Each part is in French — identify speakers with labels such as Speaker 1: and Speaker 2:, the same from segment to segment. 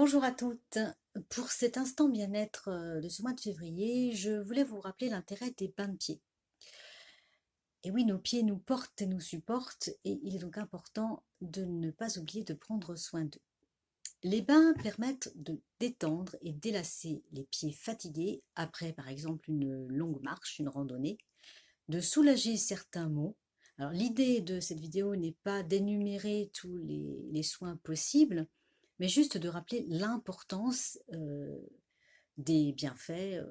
Speaker 1: Bonjour à toutes. Pour cet instant bien-être de ce mois de février, je voulais vous rappeler l'intérêt des bains de pieds. Et oui, nos pieds nous portent et nous supportent, et il est donc important de ne pas oublier de prendre soin d'eux. Les bains permettent de détendre et d'élasser les pieds fatigués après, par exemple, une longue marche, une randonnée, de soulager certains maux. Alors, l'idée de cette vidéo n'est pas d'énumérer tous les soins possibles, mais juste de rappeler l'importance des bienfaits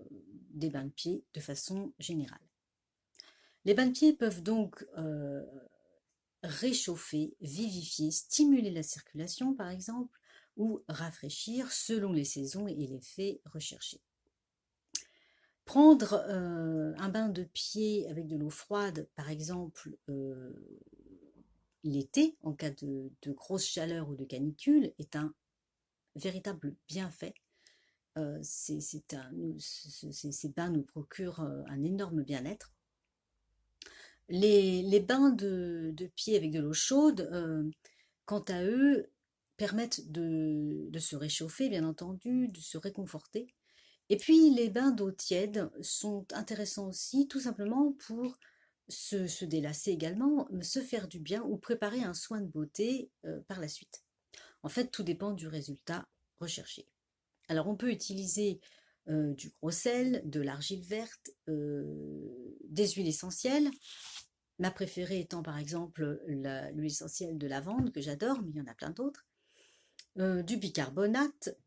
Speaker 1: des bains de pieds de façon générale. Les bains de pieds peuvent donc réchauffer, vivifier, stimuler la circulation par exemple, ou rafraîchir selon les saisons et l'effet recherché. Prendre un bain de pied avec de l'eau froide, par exemple l'été, en cas de grosse chaleur ou de canicule, est un véritable bienfait. Ces bains nous procurent un énorme bien-être. Les bains de pied avec de l'eau chaude, quant à eux, permettent de se réchauffer, bien entendu, de se réconforter. Et puis, les bains d'eau tiède sont intéressants aussi, tout simplement pour se délasser également, se faire du bien ou préparer un soin de beauté par la suite. En fait, tout dépend du résultat recherché. Alors, on peut utiliser du gros sel, de l'argile verte, des huiles essentielles. Ma préférée étant par exemple l'huile essentielle de lavande, que j'adore, mais il y en a plein d'autres. Du bicarbonate,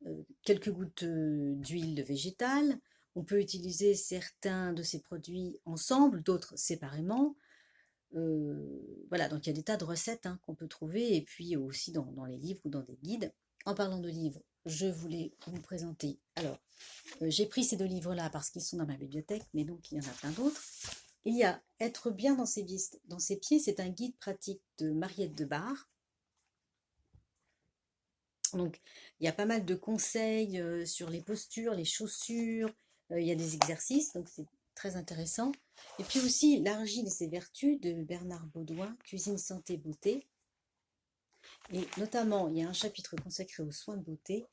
Speaker 1: quelques gouttes d'huile végétale. On peut utiliser certains de ces produits ensemble, d'autres séparément. Voilà, donc il y a des tas de recettes qu'on peut trouver, et puis aussi dans les livres ou dans des guides. En parlant de livres, je voulais vous présenter. Alors, j'ai pris ces deux livres-là parce qu'ils sont dans ma bibliothèque, mais donc il y en a plein d'autres. Il y a Être bien dans ses pieds, c'est un guide pratique de Mariette de Bar. Donc, il y a pas mal de conseils sur les postures, les chaussures, il y a des exercices, donc c'est très intéressant. Et puis aussi L'argile et ses vertus de Bernard Baudouin, Cuisine Santé Beauté. Et notamment, il y a un chapitre consacré aux soins de beauté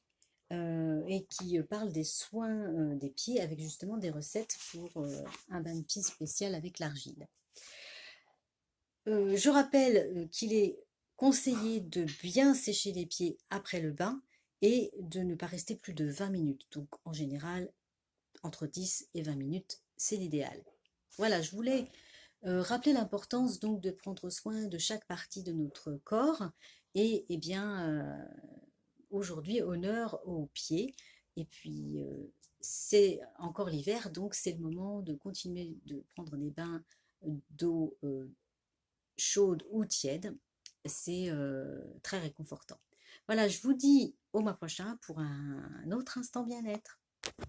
Speaker 1: et qui parle des soins des pieds avec justement des recettes pour un bain de pieds spécial avec l'argile. Je rappelle qu'il est conseillé de bien sécher les pieds après le bain et de ne pas rester plus de 20 minutes. Donc en général, entre 10 et 20 minutes, c'est l'idéal. Voilà, je voulais rappeler l'importance donc de prendre soin de chaque partie de notre corps et bien aujourd'hui honneur aux pieds. Et puis c'est encore l'hiver, donc c'est le moment de continuer de prendre des bains d'eau chaude ou tiède, c'est très réconfortant. Voilà, je vous dis au mois prochain pour un autre instant bien-être.